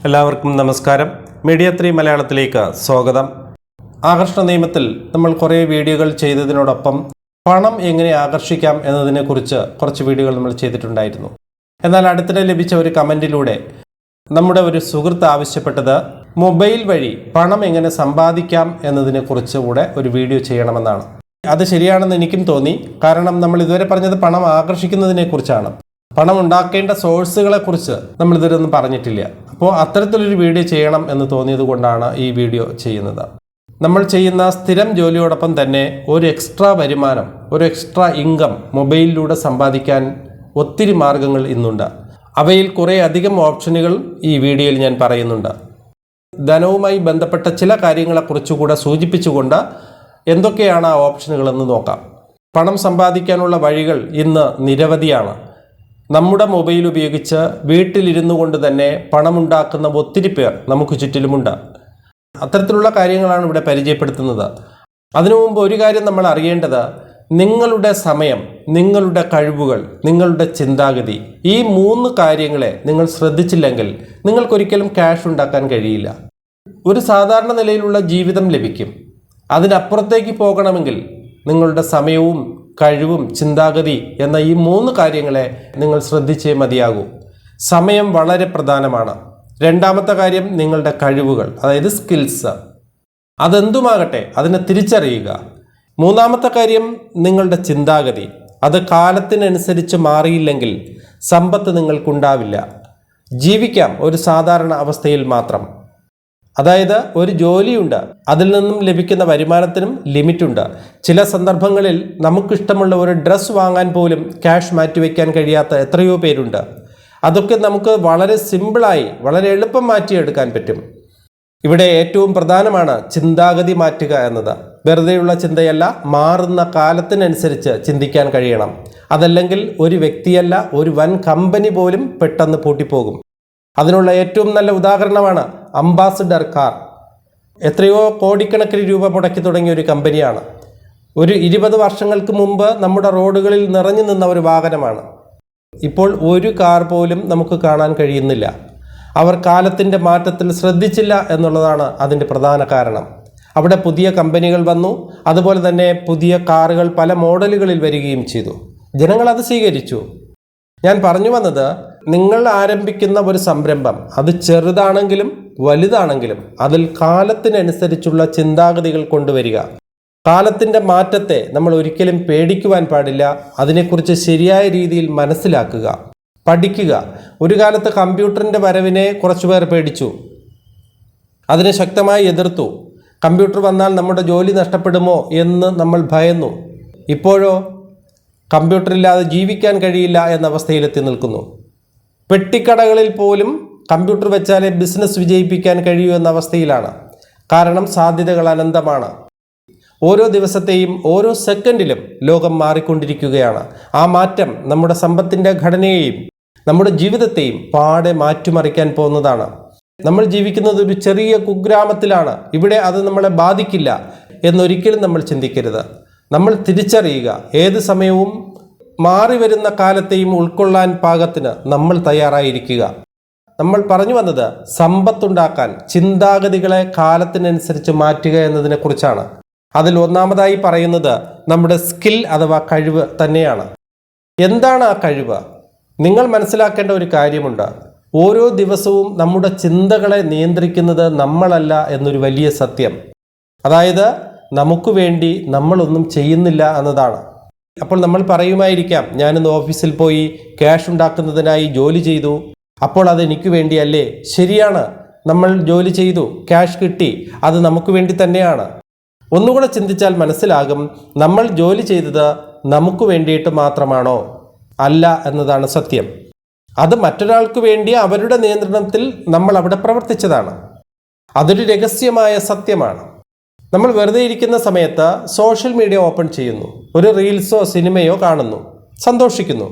എല്ലാവർക്കും നമസ്കാരം. മീഡിയ 3 മലയാളത്തിലേക്ക് സ്വാഗതം. ആകർഷണ നിയമത്തിൽ നമ്മൾ കുറേ വീഡിയോകൾ ചെയ്തതിനോടൊപ്പം പണം എങ്ങനെ ആകർഷിക്കാം എന്നതിനെക്കുറിച്ച് കുറച്ച് വീഡിയോകൾ നമ്മൾ ചെയ്തിട്ടുണ്ടായിരുന്നു. എന്നാൽ അടുത്തിടെ ലഭിച്ച ഒരു കമൻറ്റിലൂടെ നമ്മുടെ ഒരു സുഹൃത്ത് ആവശ്യപ്പെട്ടത് മൊബൈൽ വഴി പണം എങ്ങനെ സമ്പാദിക്കാം എന്നതിനെക്കുറിച്ച് കൂടെ ഒരു വീഡിയോ ചെയ്യണമെന്നാണ്. അത് ശരിയാണെന്ന് എനിക്കും തോന്നി. കാരണം നമ്മൾ ഇതുവരെ പറഞ്ഞത് പണം ആകർഷിക്കുന്നതിനെക്കുറിച്ചാണ്. പണം ഉണ്ടാക്കേണ്ട സോഴ്സുകളെക്കുറിച്ച് നമ്മൾ ഇതുവരെ ഒന്നും പറഞ്ഞിട്ടില്ല. അപ്പോൾ അത്തരത്തിലൊരു വീഡിയോ ചെയ്യണം എന്ന് തോന്നിയത് കൊണ്ടാണ് ഈ വീഡിയോ ചെയ്യുന്നത്. നമ്മൾ ചെയ്യുന്ന സ്ഥിരം ജോലിയോടൊപ്പം തന്നെ ഒരു എക്സ്ട്രാ വരുമാനം, ഒരു എക്സ്ട്രാ ഇൻകം മൊബൈലിലൂടെ സമ്പാദിക്കാൻ ഒത്തിരി മാർഗങ്ങൾ ഇന്നുണ്ട്. അവയിൽ കുറേ അധികം ഓപ്ഷനുകൾ ഈ വീഡിയോയിൽ ഞാൻ പറയുന്നുണ്ട്. ധനവുമായി ബന്ധപ്പെട്ട ചില കാര്യങ്ങളെക്കുറിച്ചുകൂടെ സൂചിപ്പിച്ചുകൊണ്ട് എന്തൊക്കെയാണ് ആ ഓപ്ഷനുകളെന്ന് നോക്കാം. പണം സമ്പാദിക്കാനുള്ള വഴികൾ ഇന്ന് നിരവധിയാണ്. നമ്മുടെ മൊബൈൽ ഉപയോഗിച്ച് വീട്ടിലിരുന്നു കൊണ്ട് തന്നെ പണമുണ്ടാക്കുന്ന ഒത്തിരി പേർ നമുക്ക് ചുറ്റിലുമുണ്ട്. അത്തരത്തിലുള്ള കാര്യങ്ങളാണ് ഇവിടെ പരിചയപ്പെടുത്തുന്നത്. അതിനു മുമ്പ് ഒരു കാര്യം നമ്മൾ അറിയേണ്ടത്, നിങ്ങളുടെ സമയം, നിങ്ങളുടെ കഴിവുകൾ, നിങ്ങളുടെ ചിന്താഗതി, ഈ 3 കാര്യങ്ങളെ നിങ്ങൾ ശ്രദ്ധിച്ചില്ലെങ്കിൽ നിങ്ങൾക്കൊരിക്കലും ക്യാഷ് ഉണ്ടാക്കാൻ കഴിയില്ല. ഒരു സാധാരണ നിലയിലുള്ള ജീവിതം ലഭിക്കും. അതിനപ്പുറത്തേക്ക് പോകണമെങ്കിൽ നിങ്ങളുടെ സമയവും കഴിവും ചിന്താഗതി എന്ന ഈ 3 കാര്യങ്ങളെ നിങ്ങൾ ശ്രദ്ധിച്ചേ മതിയാകൂ. സമയം വളരെ പ്രധാനമാണ്. രണ്ടാമത്തെ കാര്യം നിങ്ങളുടെ കഴിവുകൾ, അതായത് സ്കിൽസ്. അതെന്തുമാകട്ടെ അതിനെ തിരിച്ചറിയുക. മൂന്നാമത്തെ കാര്യം നിങ്ങളുടെ ചിന്താഗതി. അത് കാലത്തിനനുസരിച്ച് മാറിയില്ലെങ്കിൽ സമ്പത്ത് നിങ്ങൾക്കുണ്ടാവില്ല. ജീവിക്കാം ഒരു സാധാരണ അവസ്ഥയിൽ മാത്രം. അതായത് ഒരു ജോലിയുണ്ട്, അതിൽ നിന്നും ലഭിക്കുന്ന വരുമാനത്തിനും ലിമിറ്റുണ്ട്. ചില സന്ദർഭങ്ങളിൽ നമുക്കിഷ്ടമുള്ള ഒരു ഡ്രസ്സ് വാങ്ങാൻ പോലും ക്യാഷ് മാറ്റിവെക്കാൻ കഴിയാത്ത എത്രയോ പേരുണ്ട്. അതൊക്കെ നമുക്ക് വളരെ സിമ്പിളായി, വളരെ എളുപ്പം മാറ്റിയെടുക്കാൻ പറ്റും. ഇവിടെ ഏറ്റവും പ്രധാനമാണ് ചിന്താഗതി മാറ്റുക എന്നത്. വെറുതെയുള്ള ചിന്തയല്ല, മാറുന്ന കാലത്തിനനുസരിച്ച് ചിന്തിക്കാൻ കഴിയണം. അതല്ലെങ്കിൽ ഒരു വ്യക്തിയല്ല, ഒരു വൻ കമ്പനി പോലും പെട്ടെന്ന് പൂട്ടിപ്പോകും. അതിനുള്ള ഏറ്റവും നല്ല ഉദാഹരണമാണ് അംബാസഡർ കാർ. എത്രയോ കോടിക്കണക്കിന് രൂപ മുടക്കി തുടങ്ങിയ ഒരു കമ്പനിയാണ്. ഒരു 20 വർഷങ്ങൾക്ക് മുമ്പ് നമ്മുടെ റോഡുകളിൽ നിറഞ്ഞു നിന്ന ഒരു വാഹനമാണ്. ഇപ്പോൾ ഒരു കാർ പോലും നമുക്ക് കാണാൻ കഴിയുന്നില്ല. അവർ കാലത്തിൻ്റെ മാറ്റത്തിൽ ശ്രദ്ധിച്ചില്ല എന്നുള്ളതാണ് അതിൻ്റെ പ്രധാന കാരണം. അവിടെ പുതിയ കമ്പനികൾ വന്നു. അതുപോലെ തന്നെ പുതിയ കാറുകൾ പല മോഡലുകളിൽ വരികയും ചെയ്തു. ജനങ്ങൾ അത് സ്വീകരിച്ചു. ഞാൻ പറഞ്ഞു വന്നത്, നിങ്ങൾ ആരംഭിക്കുന്ന ഒരു സംരംഭം, അത് ചെറുതാണെങ്കിലും വലുതാണെങ്കിലും അതിൽ കാലത്തിനനുസരിച്ചുള്ള ചിന്താഗതികൾ കൊണ്ടുവരിക. കാലത്തിൻ്റെ മാറ്റത്തെ നമ്മൾ ഒരിക്കലും പേടിക്കുവാൻ പാടില്ല. അതിനെക്കുറിച്ച് ശരിയായ രീതിയിൽ മനസ്സിലാക്കുക, പഠിക്കുക. ഒരു കാലത്ത് കമ്പ്യൂട്ടറിൻ്റെ വരവിനെ കുറച്ചുപേർ പേടിച്ചു, അതിനെ ശക്തമായി എതിർത്തു. കമ്പ്യൂട്ടർ വന്നാൽ നമ്മുടെ ജോലി നഷ്ടപ്പെടുമോ എന്ന് നമ്മൾ ഭയന്നു. ഇപ്പോഴോ കമ്പ്യൂട്ടറില്ലാതെ ജീവിക്കാൻ കഴിയില്ല എന്ന അവസ്ഥയിലെത്തി നിൽക്കുന്നു. പെട്ടിക്കടകളിൽ പോലും കമ്പ്യൂട്ടർ വെച്ചാലേ ബിസിനസ് വിജയിപ്പിക്കാൻ കഴിയൂ എന്ന അവസ്ഥയിലാണ്. കാരണം സാധ്യതകൾ അനന്തമാണ്. ഓരോ ദിവസത്തെയും ഓരോ സെക്കൻഡിലും ലോകം മാറിക്കൊണ്ടിരിക്കുകയാണ്. ആ മാറ്റം നമ്മുടെ സമ്പത്തിൻ്റെ ഘടനയെയും നമ്മുടെ ജീവിതത്തെയും പാടെ മാറ്റിമറിക്കാൻ പോകുന്നതാണ്. നമ്മൾ ജീവിക്കുന്നത് ഒരു ചെറിയ കുഗ്രാമത്തിലാണ്. ഇവിടെ അത് നമ്മളെ ബാധിക്കില്ല എന്നൊരിക്കലും നമ്മൾ ചിന്തിക്കരുത്. നമ്മൾ തിരിച്ചറിയുക, ഏത് സമയവും മാറി വരുന്ന കാലത്തെയും ഉൾക്കൊള്ളാൻ പാകത്തിന് നമ്മൾ തയ്യാറായിരിക്കുക. നമ്മൾ പറഞ്ഞു വന്നത് സമ്പത്തുണ്ടാക്കാൻ ചിന്താഗതികളെ കാലത്തിനനുസരിച്ച് മാറ്റുക എന്നതിനെക്കുറിച്ചാണ്. അതിൽ ഒന്നാമതായി പറയുന്നത് നമ്മുടെ സ്കിൽ അഥവാ കഴിവ് തന്നെയാണ്. എന്താണ് ആ കഴിവ്? നിങ്ങൾ മനസ്സിലാക്കേണ്ട ഒരു കാര്യമുണ്ട്. ഓരോ ദിവസവും നമ്മുടെ ചിന്തകളെ നിയന്ത്രിക്കുന്നത് നമ്മളല്ല എന്നൊരു വലിയ സത്യം. അതായത് നമുക്ക് വേണ്ടി നമ്മളൊന്നും ചെയ്യുന്നില്ല എന്നതാണ്. അപ്പോൾ നമ്മൾ പറയുമായിരിക്കാം, ഞാനിന്ന് ഓഫീസിൽ പോയി ക്യാഷ് ഉണ്ടാക്കുന്നതിനായി ജോലി ചെയ്തു, അപ്പോൾ അത് എനിക്ക് വേണ്ടിയല്ലേ? ശരിയാണ്, നമ്മൾ ജോലി ചെയ്തു, ക്യാഷ് കിട്ടി, അത് നമുക്ക് വേണ്ടി തന്നെയാണ്. ഒന്നുകൂടെ ചിന്തിച്ചാൽ മനസ്സിലാകും, നമ്മൾ ജോലി ചെയ്തത് നമുക്ക് വേണ്ടിയിട്ട് മാത്രമാണോ? അല്ല എന്നതാണ് സത്യം. അത് മറ്റൊരാൾക്ക് വേണ്ടി അവരുടെ നിയന്ത്രണത്തിൽ നമ്മൾ അവിടെ പ്രവർത്തിച്ചതാണ്. അതൊരു രഹസ്യമായ സത്യമാണ്. നമ്മൾ വെറുതെ ഇരിക്കുന്ന സമയത്ത് സോഷ്യൽ മീഡിയ ഓപ്പൺ ചെയ്യുന്നു, ഒരു റീൽസോ സിനിമയോ കാണുന്നു, സന്തോഷിക്കുന്നു.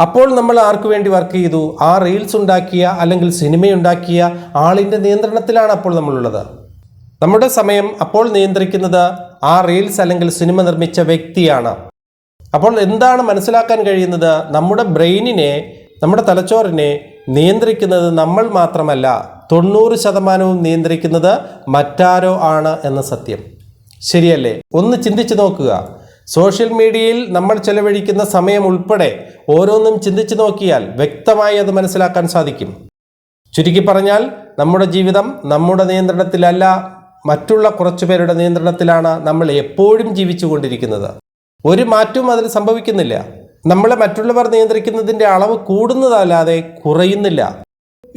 അപ്പോൾ നമ്മൾ ആർക്കു വേണ്ടി വർക്ക് ചെയ്തു? ആ റീൽസ് ഉണ്ടാക്കിയ അല്ലെങ്കിൽ സിനിമയുണ്ടാക്കിയ ആളിൻ്റെ നിയന്ത്രണത്തിലാണ് അപ്പോൾ നമ്മളുള്ളത്. നമ്മുടെ സമയം അപ്പോൾ നിയന്ത്രിക്കുന്നത് ആ റീൽസ് അല്ലെങ്കിൽ സിനിമ നിർമ്മിച്ച വ്യക്തിയാണ്. അപ്പോൾ എന്താണ് മനസ്സിലാക്കാൻ കഴിയുന്നത്? നമ്മുടെ ബ്രെയിനിനെ, നമ്മുടെ തലച്ചോറിനെ നിയന്ത്രിക്കുന്നത് നമ്മൾ മാത്രമല്ല, 90% നിയന്ത്രിക്കുന്നത് മറ്റാരോ ആണ് എന്ന സത്യം. ശരിയല്ലേ? ഒന്ന് ചിന്തിച്ചു നോക്കുക. സോഷ്യൽ മീഡിയയിൽ നമ്മൾ ചെലവഴിക്കുന്ന സമയം ഉൾപ്പെടെ ഓരോന്നും ചിന്തിച്ചു നോക്കിയാൽ വ്യക്തമായി അത് മനസ്സിലാക്കാൻ സാധിക്കും. ചുരുക്കി പറഞ്ഞാൽ, നമ്മുടെ ജീവിതം നമ്മുടെ നിയന്ത്രണത്തിലല്ല, മറ്റുള്ള കുറച്ചുപേരുടെ നിയന്ത്രണത്തിലാണ് നമ്മൾ എപ്പോഴും ജീവിച്ചു കൊണ്ടിരിക്കുന്നത്. ഒരു മാറ്റവും അതിൽ സംഭവിക്കുന്നില്ല. നമ്മളെ മറ്റുള്ളവർ നിയന്ത്രിക്കുന്നതിൻ്റെ അളവ് കൂടുന്നതല്ലാതെ കുറയുന്നില്ല.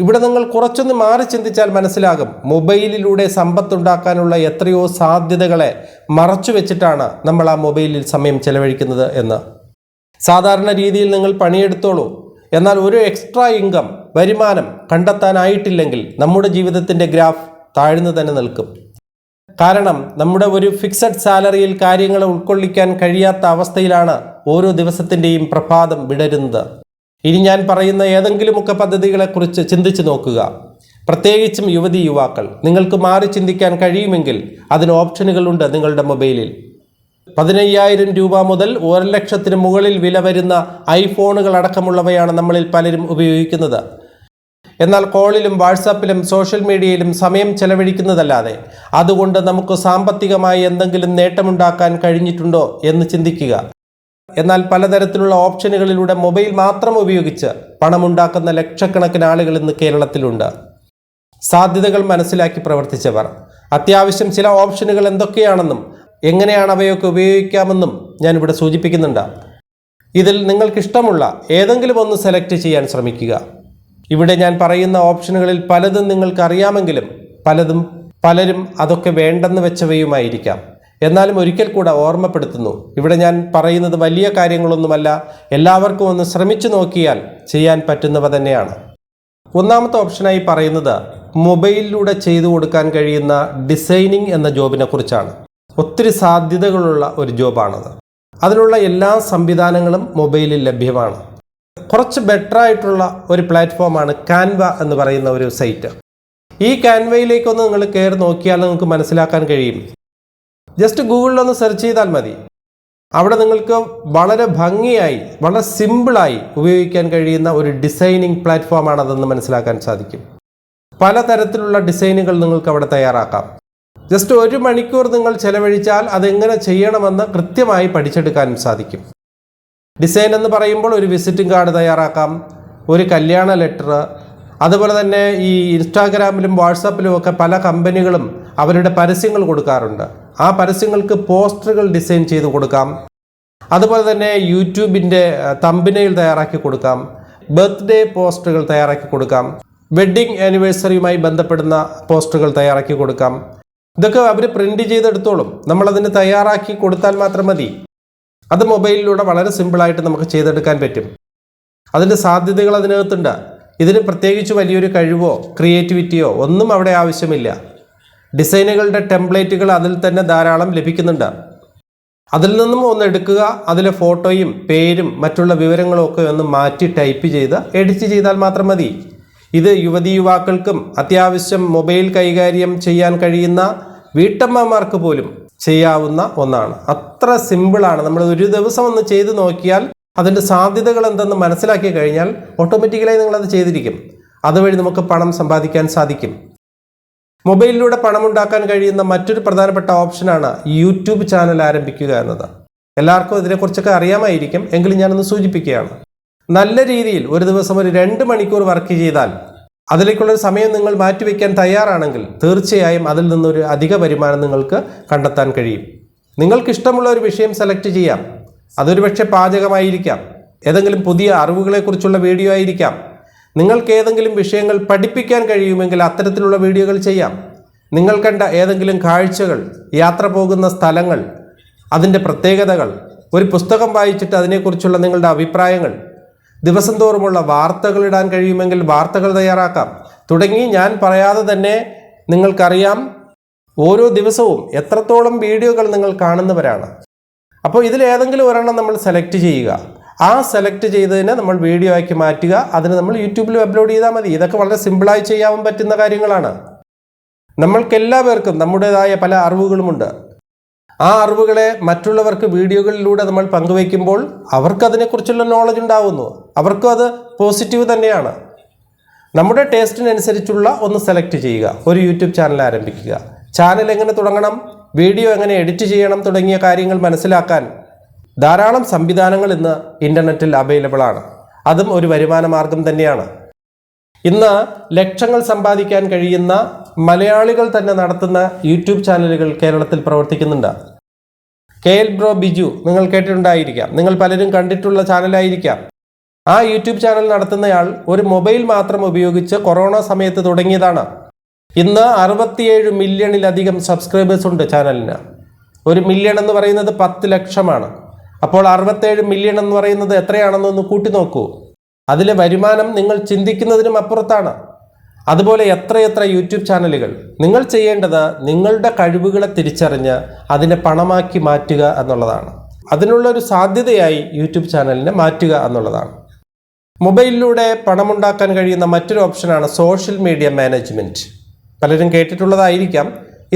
ഇവിടെ നിങ്ങൾ കുറച്ചൊന്ന് മാറി ചിന്തിച്ചാൽ മനസ്സിലാകും, മൊബൈലിലൂടെ സമ്പത്തുണ്ടാക്കാനുള്ള എത്രയോ സാധ്യതകളെ മറച്ചു വെച്ചിട്ടാണ് നമ്മൾ ആ മൊബൈലിൽ സമയം ചെലവഴിക്കുന്നത് എന്ന്. സാധാരണ രീതിയിൽ നിങ്ങൾ പണിയെടുത്തോളൂ, എന്നാൽ ഒരു എക്സ്ട്രാ ഇൻകം, വരുമാനം കണ്ടെത്താനായിട്ടില്ലെങ്കിൽ നമ്മുടെ ജീവിതത്തിൻ്റെ ഗ്രാഫ് താഴ്ന്നു തന്നെ നിൽക്കും. കാരണം നമ്മുടെ ഒരു ഫിക്സഡ് സാലറിയിൽ കാര്യങ്ങൾ ഉൾക്കൊള്ളിക്കാൻ കഴിയാത്ത അവസ്ഥയിലാണ് ഓരോ ദിവസത്തിൻ്റെയും പ്രഭാതം വിടരുന്നത്. ഇനി ഞാൻ പറയുന്ന ഏതെങ്കിലുമൊക്കെ പദ്ധതികളെക്കുറിച്ച് ചിന്തിച്ചു നോക്കുക. പ്രത്യേകിച്ചും യുവതി യുവാക്കൾ, നിങ്ങൾക്ക് മാറി ചിന്തിക്കാൻ കഴിയുമെങ്കിൽ അതിന് ഓപ്ഷനുകളുണ്ട് നിങ്ങളുടെ മൊബൈലിൽ. 15,000 രൂപ മുതൽ 1,00,000 മുകളിൽ വില വരുന്ന ഐഫോണുകൾ അടക്കമുള്ളവയാണ് നമ്മളിൽ പലരും ഉപയോഗിക്കുന്നത്. എന്നാൽ കോളിലും വാട്സാപ്പിലും സോഷ്യൽ മീഡിയയിലും സമയം ചെലവഴിക്കുന്നതല്ലാതെ അതുകൊണ്ട് നമുക്ക് സാമ്പത്തികമായി എന്തെങ്കിലും നേട്ടമുണ്ടാക്കാൻ കഴിഞ്ഞിട്ടുണ്ടോ എന്ന് ചിന്തിക്കുക. എന്നാൽ പലതരത്തിലുള്ള ഓപ്ഷനുകളിലൂടെ മൊബൈൽ മാത്രം ഉപയോഗിച്ച് പണമുണ്ടാക്കുന്ന ലക്ഷക്കണക്കിന് ആളുകൾ ഇന്ന് കേരളത്തിലുണ്ട്. സാധ്യതകൾ മനസ്സിലാക്കി പ്രവർത്തിച്ചവർ. അത്യാവശ്യം ചില ഓപ്ഷനുകൾ എന്തൊക്കെയാണെന്നും എങ്ങനെയാണ് അവയൊക്കെ ഉപയോഗിക്കാമെന്നും ഞാനിവിടെ സൂചിപ്പിക്കുന്നുണ്ട്. ഇതിൽ നിങ്ങൾക്കിഷ്ടമുള്ള ഏതെങ്കിലും ഒന്ന് സെലക്ട് ചെയ്യാൻ ശ്രമിക്കുക. ഇവിടെ ഞാൻ പറയുന്ന ഓപ്ഷനുകളിൽ പലതും നിങ്ങൾക്ക് അറിയാമെങ്കിലും പലരും അതൊക്കെ വേണ്ടെന്ന് വെച്ചവയുമായിരിക്കാം. എന്നാലും ഒരിക്കൽ കൂടെ ഓർമ്മപ്പെടുത്തുന്നു, ഇവിടെ ഞാൻ പറയുന്നത് വലിയ കാര്യങ്ങളൊന്നുമല്ല, എല്ലാവർക്കും ഒന്ന് ശ്രമിച്ചു നോക്കിയാൽ ചെയ്യാൻ പറ്റുന്നവ തന്നെയാണ്. ഒന്നാമത്തെ ഓപ്ഷനായി പറയുന്നത് മൊബൈലിലൂടെ ചെയ്തു കൊടുക്കാൻ കഴിയുന്ന ഡിസൈനിങ് എന്ന ജോബിനെ കുറിച്ചാണ്. ഒത്തിരി സാധ്യതകളുള്ള ഒരു ജോബാണത്. അതിനുള്ള എല്ലാ സംവിധാനങ്ങളും മൊബൈലിൽ ലഭ്യമാണ്. കുറച്ച് ബെറ്റർ ആയിട്ടുള്ള ഒരു പ്ലാറ്റ്ഫോമാണ് കാൻവ എന്ന് പറയുന്ന ഒരു സൈറ്റ്. ഈ കാൻവയിലേക്കൊന്ന് നിങ്ങൾ കയറി നോക്കിയാൽ നിങ്ങൾക്ക് മനസ്സിലാക്കാൻ കഴിയും. ജസ്റ്റ് ഗൂഗിളിലൊന്ന് സെർച്ച് ചെയ്താൽ മതി. അവിടെ നിങ്ങൾക്ക് വളരെ ഭംഗിയായി, വളരെ സിമ്പിളായി ഉപയോഗിക്കാൻ കഴിയുന്ന ഒരു ഡിസൈനിങ് പ്ലാറ്റ്ഫോമാണ് അതെന്ന് മനസ്സിലാക്കാൻ സാധിക്കും. പലതരത്തിലുള്ള ഡിസൈനുകൾ നിങ്ങൾക്ക് അവിടെ തയ്യാറാക്കാം. ജസ്റ്റ് 1 മണിക്കൂർ നിങ്ങൾ ചെലവഴിച്ചാൽ അതെങ്ങനെ ചെയ്യണമെന്ന് കൃത്യമായി പഠിച്ചെടുക്കാനും സാധിക്കും. ഡിസൈൻ എന്ന് പറയുമ്പോൾ ഒരു വിസിറ്റിംഗ് കാർഡ് തയ്യാറാക്കാം, ഒരു കല്യാണ ലെറ്റർ, അതുപോലെ തന്നെ ഈ ഇൻസ്റ്റാഗ്രാമിലും വാട്സാപ്പിലും ഒക്കെ പല കമ്പനികളും അവരുടെ പരസ്യങ്ങൾ കൊടുക്കാറുണ്ട്. ആ പരസ്യങ്ങൾക്ക് പോസ്റ്ററുകൾ ഡിസൈൻ ചെയ്ത് കൊടുക്കാം. അതുപോലെ തന്നെ യൂട്യൂബിൻ്റെ തംബ്നെയിൽ തയ്യാറാക്കി കൊടുക്കാം, ബർത്ത്ഡേ പോസ്റ്ററുകൾ തയ്യാറാക്കി കൊടുക്കാം, വെഡ്ഡിംഗ് ആനിവേഴ്സറിയുമായി ബന്ധപ്പെടുന്ന പോസ്റ്ററുകൾ തയ്യാറാക്കി കൊടുക്കാം. ഇതൊക്കെ അവർ പ്രിൻ്റ് ചെയ്തെടുത്തോളും. നമ്മളതിന് തയ്യാറാക്കി കൊടുത്താൽ മാത്രം മതി. അത് മൊബൈലിലൂടെ വളരെ സിമ്പിളായിട്ട് നമുക്ക് ചെയ്തെടുക്കാൻ പറ്റും. അതിൻ്റെ സാധ്യതകൾ അതിനകത്തുണ്ട്. ഇതിന് പ്രത്യേകിച്ച് വലിയൊരു കഴിവോ ക്രിയേറ്റിവിറ്റിയോ ഒന്നും അവിടെ ആവശ്യമില്ല. ഡിസൈനുകളുടെ ടെംപ്ലേറ്റുകൾ അതിൽ തന്നെ ധാരാളം ലഭിക്കുന്നുണ്ട്. അതിൽ നിന്നും ഒന്ന് എടുക്കുക, അതിലെ ഫോട്ടോയും പേരും മറ്റുള്ള വിവരങ്ങളും ഒക്കെ ഒന്ന് മാറ്റി ടൈപ്പ് ചെയ്ത് എഡിറ്റ് ചെയ്താൽ മാത്രം മതി. ഇത് യുവതി യുവാക്കൾക്കും അത്യാവശ്യം മൊബൈൽ കൈകാര്യം ചെയ്യാൻ കഴിയുന്ന വീട്ടമ്മമാർക്ക് പോലും ചെയ്യാവുന്ന ഒന്നാണ്. അത്ര സിമ്പിളാണ്. നമ്മൾ ഒരു ദിവസം ഒന്ന് ചെയ്ത് നോക്കിയാൽ അതിൻ്റെ സാധ്യതകൾ എന്തെന്ന് മനസ്സിലാക്കി കഴിഞ്ഞാൽ ഓട്ടോമാറ്റിക്കലായി നിങ്ങളത് ചെയ്തിരിക്കും. അതുവഴി നമുക്ക് പണം സമ്പാദിക്കാൻ സാധിക്കും. മൊബൈലിലൂടെ പണമുണ്ടാക്കാൻ കഴിയുന്ന മറ്റൊരു പ്രധാനപ്പെട്ട ഓപ്ഷനാണ് യൂട്യൂബ് ചാനൽ ആരംഭിക്കുക എന്നത്. എല്ലാവർക്കും ഇതിനെക്കുറിച്ചൊക്കെ അറിയാമായിരിക്കും, എങ്കിലും ഞാനൊന്ന് സൂചിപ്പിക്കുകയാണ്. നല്ല രീതിയിൽ ഒരു ദിവസം ഒരു 2 മണിക്കൂർ വർക്ക് ചെയ്താൽ, അതിലേക്കുള്ളൊരു സമയം നിങ്ങൾ മാറ്റിവെക്കാൻ തയ്യാറാണെങ്കിൽ തീർച്ചയായും അതിൽ നിന്നൊരു അധിക വരുമാനം നിങ്ങൾക്ക് കണ്ടെത്താൻ കഴിയും. നിങ്ങൾക്കിഷ്ടമുള്ള ഒരു വിഷയം സെലക്ട് ചെയ്യാം. അതൊരു പക്ഷേ പാചകമായിരിക്കാം, ഏതെങ്കിലും പുതിയ അറിവുകളെക്കുറിച്ചുള്ള വീഡിയോ ആയിരിക്കാം. നിങ്ങൾക്ക് ഏതെങ്കിലും വിഷയങ്ങൾ പഠിപ്പിക്കാൻ കഴിയുമെങ്കിൽ അത്തരത്തിലുള്ള വീഡിയോകൾ ചെയ്യാം. നിങ്ങൾ കണ്ട ഏതെങ്കിലും കാഴ്ചകൾ, യാത്ര പോകുന്ന സ്ഥലങ്ങൾ, അതിൻ്റെ പ്രത്യേകതകൾ, ഒരു പുസ്തകം വായിച്ചിട്ട് അതിനെക്കുറിച്ചുള്ള നിങ്ങളുടെ അഭിപ്രായങ്ങൾ, ദിവസം തോറുമുള്ള വാർത്തകൾ ഇടാൻ കഴിയുമെങ്കിൽ വാർത്തകൾ തയ്യാറാക്കാം. തുടങ്ങി ഞാൻ പറയാതെ തന്നെ നിങ്ങൾക്കറിയാം ഓരോ ദിവസവും എത്രത്തോളം വീഡിയോകൾ നിങ്ങൾ കാണുന്നവരാണ്. അപ്പോൾ ഇതിലേതെങ്കിലും ഒരെണ്ണം നമ്മൾ സെലക്ട് ചെയ്യുക. ആ സെലക്ട് ചെയ്തതിനെ നമ്മൾ വീഡിയോ ആക്കി മാറ്റുക. അതിന് നമ്മൾ യൂട്യൂബിൽ അപ്ലോഡ് ചെയ്താൽ മതി. ഇതൊക്കെ വളരെ സിമ്പിളായി ചെയ്യാൻ പറ്റുന്ന കാര്യങ്ങളാണ്. നമ്മൾക്കെല്ലാവർക്കും നമ്മുടേതായ പല അറിവുകളുമുണ്ട്. ആ അറിവുകളെ മറ്റുള്ളവർക്ക് വീഡിയോകളിലൂടെ നമ്മൾ പങ്കുവയ്ക്കുമ്പോൾ അവർക്ക് അതിനെക്കുറിച്ചുള്ള നോളജ് ഉണ്ടാവുന്നു. അവർക്കും അത് പോസിറ്റീവ് തന്നെയാണ്. നമ്മുടെ ടേസ്റ്റിനനുസരിച്ചുള്ള ഒന്ന് സെലക്ട് ചെയ്യുക, ഒരു യൂട്യൂബ് ചാനൽ ആരംഭിക്കുക. ചാനൽ എങ്ങനെ തുടങ്ങണം, വീഡിയോ എങ്ങനെ എഡിറ്റ് ചെയ്യണം തുടങ്ങിയ കാര്യങ്ങൾ മനസ്സിലാക്കാൻ ധാരാളം സംവിധാനങ്ങൾ ഇന്ന് ഇൻ്റർനെറ്റിൽ അവൈലബിൾ ആണ്. അതും ഒരു വരുമാന മാർഗം തന്നെയാണ്. ഇന്ന് ലക്ഷങ്ങൾ സമ്പാദിക്കാൻ കഴിയുന്ന മലയാളികൾ തന്നെ നടത്തുന്ന യൂട്യൂബ് ചാനലുകൾ കേരളത്തിൽ പ്രവർത്തിക്കുന്നുണ്ട്. KL ബ്രോ ബിജു നിങ്ങൾ കേട്ടിട്ടുണ്ടായിരിക്കാം, നിങ്ങൾ പലരും കണ്ടിട്ടുള്ള ചാനലായിരിക്കാം. ആ യൂട്യൂബ് ചാനൽ നടത്തുന്നയാൾ ഒരു മൊബൈൽ മാത്രം ഉപയോഗിച്ച് കൊറോണ സമയത്ത് തുടങ്ങിയതാണ്. ഇന്ന് 67 മില്യണിലധികം സബ്സ്ക്രൈബേഴ്സ് ഉണ്ട് ചാനലിന്. 1 മില്യൺ എന്ന് പറയുന്നത് 10 ലക്ഷമാണ്. അപ്പോൾ 67 മില്യൺ എന്ന് പറയുന്നത് എത്രയാണെന്നൊന്ന് കൂട്ടി നോക്കൂ. അതിലെ വരുമാനം നിങ്ങൾ ചിന്തിക്കുന്നതിനും അപ്പുറത്താണ്. അതുപോലെ എത്രയെത്ര യൂട്യൂബ് ചാനലുകൾ. നിങ്ങൾ ചെയ്യേണ്ടത് നിങ്ങളുടെ കഴിവുകളെ തിരിച്ചറിഞ്ഞ് അതിനെ പണമാക്കി മാറ്റുക എന്നുള്ളതാണ്. അതിനുള്ളൊരു സാധ്യതയായി യൂട്യൂബ് ചാനലിനെ മാറ്റുക എന്നുള്ളതാണ്. മൊബൈലിലൂടെ പണമുണ്ടാക്കാൻ കഴിയുന്ന മറ്റൊരു ഓപ്ഷനാണ് സോഷ്യൽ മീഡിയ മാനേജ്മെൻറ്റ്. പലരും കേട്ടിട്ടുള്ളതായിരിക്കാം.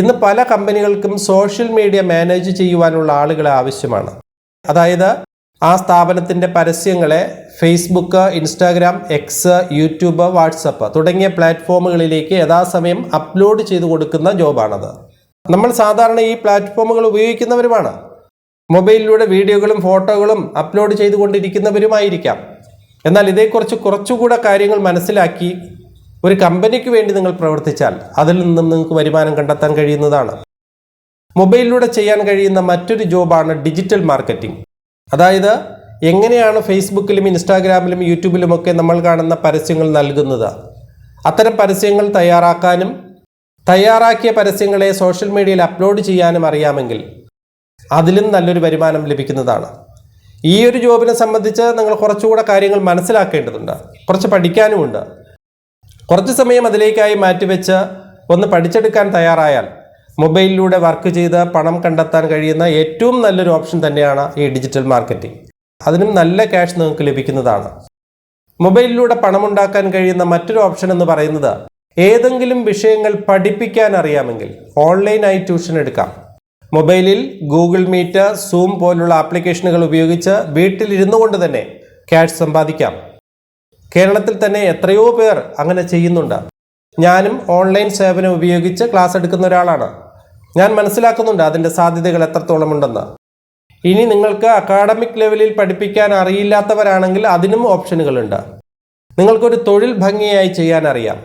ഇന്ന് പല കമ്പനികൾക്കും സോഷ്യൽ മീഡിയ മാനേജ് ചെയ്യുവാനുള്ള ആളുകളെ ആവശ്യമാണ്. അതായത് ആ സ്ഥാപനത്തിൻ്റെ പരസ്യങ്ങളെ Facebook, Instagram, X, YouTube, WhatsApp തുടങ്ങിയ പ്ലാറ്റ്ഫോമുകളിലേക്ക് യഥാസമയം അപ്ലോഡ് ചെയ്തു കൊടുക്കുന്ന ജോബാണത്. നമ്മൾ സാധാരണ ഈ പ്ലാറ്റ്ഫോമുകൾ ഉപയോഗിക്കുന്നവരുമാണ്. മൊബൈലിലൂടെ വീഡിയോകളും ഫോട്ടോകളും അപ്ലോഡ് ചെയ്തുകൊണ്ടിരിക്കുന്നവരുമായിരിക്കാം. എന്നാൽ ഇതേക്കുറിച്ച് കുറച്ചുകൂടെ കാര്യങ്ങൾ മനസ്സിലാക്കി ഒരു കമ്പനിക്ക് വേണ്ടി നിങ്ങൾ പ്രവർത്തിച്ചാൽ അതിൽ നിന്നും നിങ്ങൾക്ക് വരുമാനം കണ്ടെത്താൻ കഴിയുന്നതാണ്. മൊബൈലിലൂടെ ചെയ്യാൻ കഴിയുന്ന മറ്റൊരു ജോബാണ് ഡിജിറ്റൽ മാർക്കറ്റിംഗ്. അതായത് എങ്ങനെയാണ് ഫേസ്ബുക്കിലും ഇൻസ്റ്റാഗ്രാമിലും യൂട്യൂബിലുമൊക്കെ നമ്മൾ കാണുന്ന പരസ്യങ്ങൾ നൽകുന്നത്. അത്തരം പരസ്യങ്ങൾ തയ്യാറാക്കാനും തയ്യാറാക്കിയ പരസ്യങ്ങളെ സോഷ്യൽ മീഡിയയിൽ അപ്ലോഡ് ചെയ്യാനും അറിയാമെങ്കിൽ അതിലും നല്ലൊരു വരുമാനം ലഭിക്കുന്നതാണ്. ഈ ഒരു ജോബിനെ സംബന്ധിച്ച് നിങ്ങൾ കുറച്ചുകൂടെ കാര്യങ്ങൾ മനസ്സിലാക്കേണ്ടതുണ്ട്, കുറച്ച് പഠിക്കാനുമുണ്ട്. കുറച്ച് സമയം അതിലേക്കായി മാറ്റിവെച്ച് ഒന്ന് പഠിച്ചെടുക്കാൻ തയ്യാറായാൽ മൊബൈലിലൂടെ വർക്ക് ചെയ്ത് പണം കണ്ടെത്താൻ കഴിയുന്ന ഏറ്റവും നല്ലൊരു ഓപ്ഷൻ തന്നെയാണ് ഈ ഡിജിറ്റൽ മാർക്കറ്റിംഗ്. അതിനും നല്ല ക്യാഷ് നിങ്ങൾക്ക് ലഭിക്കുന്നതാണ്. മൊബൈലിലൂടെ പണമുണ്ടാക്കാൻ കഴിയുന്ന മറ്റൊരു ഓപ്ഷൻ എന്ന് പറയുന്നത് ഏതെങ്കിലും വിഷയങ്ങൾ പഠിപ്പിക്കാൻ അറിയാമെങ്കിൽ ഓൺലൈനായി ട്യൂഷൻ എടുക്കാം. മൊബൈലിൽ ഗൂഗിൾ മീറ്റ്, സൂം പോലുള്ള ആപ്ലിക്കേഷനുകൾ ഉപയോഗിച്ച് വീട്ടിലിരുന്നു കൊണ്ട് തന്നെ ക്യാഷ് സമ്പാദിക്കാം. കേരളത്തിൽ തന്നെ എത്രയോ പേർ അങ്ങനെ ചെയ്യുന്നുണ്ട്. ഞാനും ഓൺലൈൻ സേവനം ഉപയോഗിച്ച് ക്ലാസ് എടുക്കുന്ന ഒരാളാണ്. ഞാൻ മനസ്സിലാക്കുന്നുണ്ട് അതിൻ്റെ സാധ്യതകൾ എത്രത്തോളം ഉണ്ടെന്ന്. ഇനി നിങ്ങൾക്ക് അക്കാഡമിക് ലെവലിൽ പഠിപ്പിക്കാൻ അറിയില്ലാത്തവരാണെങ്കിൽ അതിനും ഓപ്ഷനുകളുണ്ട്. നിങ്ങൾക്കൊരു തൊഴിൽ ഭംഗിയായി ചെയ്യാൻ അറിയാം.